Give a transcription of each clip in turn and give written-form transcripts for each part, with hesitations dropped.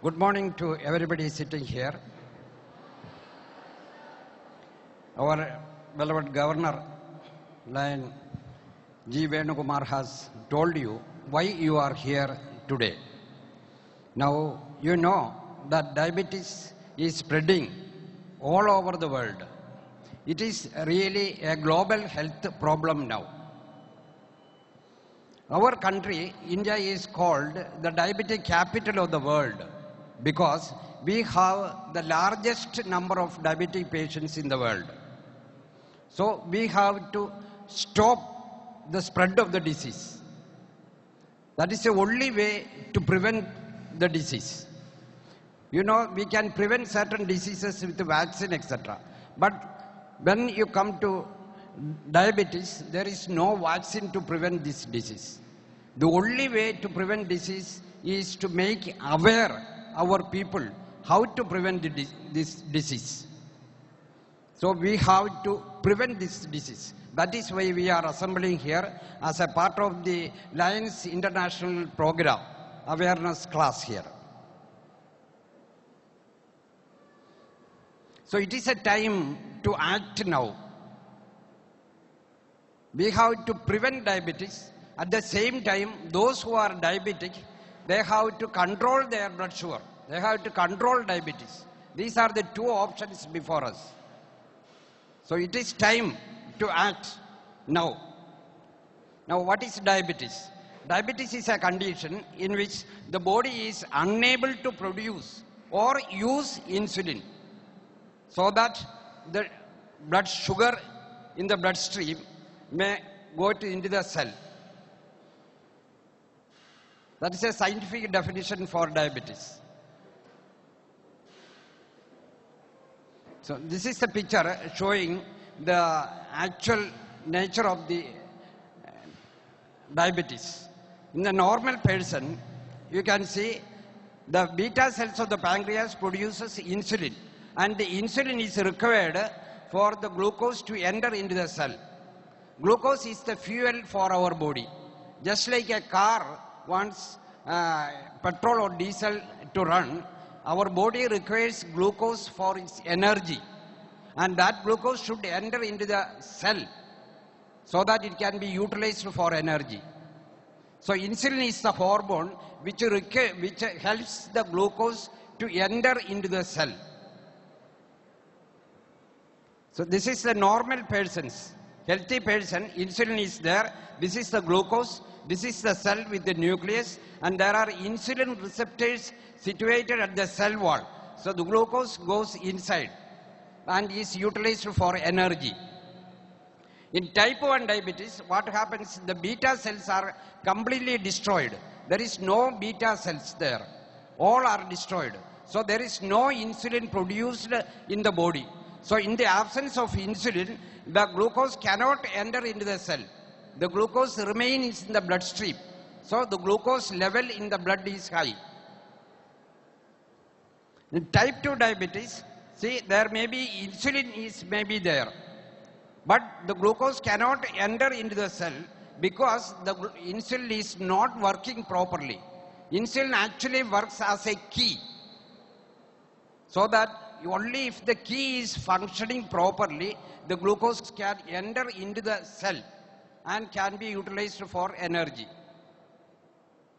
Good morning to everybody sitting here. Our beloved Governor, Lion G. Venukumar has told you why you are here today. Now, you know that diabetes is spreading all over the world. It is really a global health problem now. Our country, India, is called the diabetic capital of the world because we have the largest number of diabetic patients in the world. So we have to stop the spread of the disease. That is the only way to prevent the disease. You know, we can prevent certain diseases with the vaccine, etc. But when you come to diabetes, there is no vaccine to prevent this disease. The only way to prevent disease is to make aware our people how to prevent this disease. So we have to prevent this disease. That is why we are assembling here as a part of the Lions International Program awareness class here. So it is a time to act now. We have to prevent diabetes. At the same time, those who are diabetic, they have to control their blood sugar. They have to control diabetes. These are the two options before us. So it is time to act now. Now, what is diabetes? Diabetes is a condition in which the body is unable to produce or use insulin so that the blood sugar in the bloodstream may go into the cell. That is a scientific definition for diabetes. So this is a picture showing the actual nature of the diabetes. In the normal person, you can see the beta cells of the pancreas produces insulin, and the insulin is required for the glucose to enter into the cell. Glucose is the fuel for our body. Just like a car wants petrol or diesel to run, our body requires glucose for its energy, and that glucose should enter into the cell so that it can be utilized for energy. So insulin is the hormone which helps the glucose to enter into the cell. So this is the normal person's healthy person. Insulin is there. This is the glucose. This is the cell with the nucleus, and there are insulin receptors situated at the cell wall. So the glucose goes inside and is utilized for energy. In type 1 diabetes, what happens? The beta cells are completely destroyed. There is no beta cells there. All are destroyed. So there is no insulin produced in the body. So in the absence of insulin, the glucose cannot enter into the cell. The glucose remains in the bloodstream. So the glucose level in the blood is high. In type 2 diabetes, see, there may be insulin may be there, but the glucose cannot enter into the cell because the insulin is not working properly. Insulin actually works as a key, so that only if the key is functioning properly, the glucose can enter into the cell and can be utilized for energy.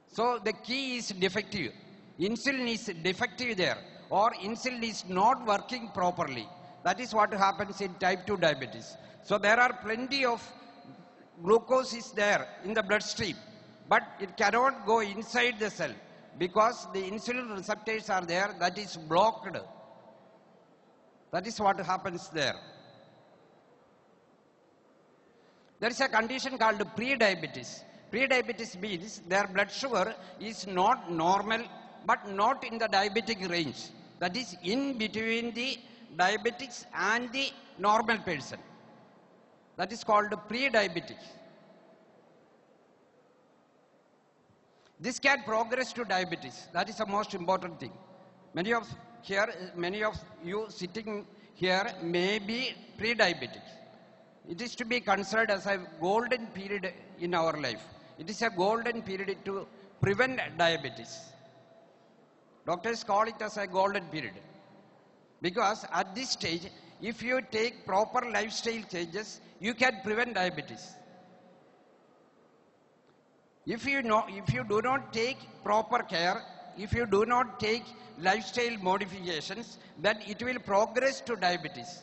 So the key is defective. Insulin is defective there, or insulin is not working properly. That is what happens in type 2 diabetes. So there are plenty of glucose is there in the bloodstream, but it cannot go inside the cell because the insulin receptors are there, that is blocked. That is what happens there. There is a condition called pre-diabetes. Pre-diabetes means their blood sugar is not normal, but not in the diabetic range. That is in between the diabetics and the normal person. That is called pre-diabetic. This can progress to diabetes. That is the most important thing. Many of you sitting here may be pre-diabetic. It is to be considered as a golden period in our life. It is a golden period to prevent diabetes. Doctors call it as a golden period. Because at this stage, if you take proper lifestyle changes, you can prevent diabetes. If you do not take proper care, if you do not take lifestyle modifications, then it will progress to diabetes.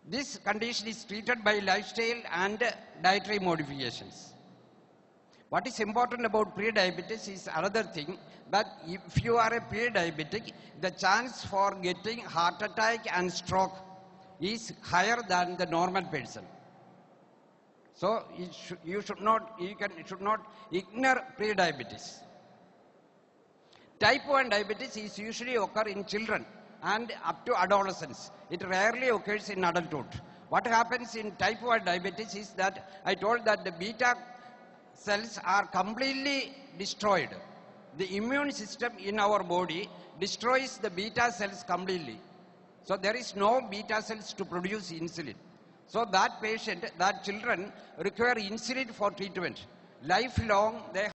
This condition is treated by lifestyle and dietary modifications. What is important about pre-diabetes is another thing, that if you are a pre-diabetic, the chance for getting heart attack and stroke is higher than the normal person. So you should not ignore pre-diabetes. Type 1 diabetes is usually occur in children and up to adolescence. It rarely occurs in adulthood. What happens in type 1 diabetes is that I told that the beta cells are completely destroyed. The immune system in our body destroys the beta cells completely. So there is no beta cells to produce insulin. So that children require insulin for treatment. Lifelong, they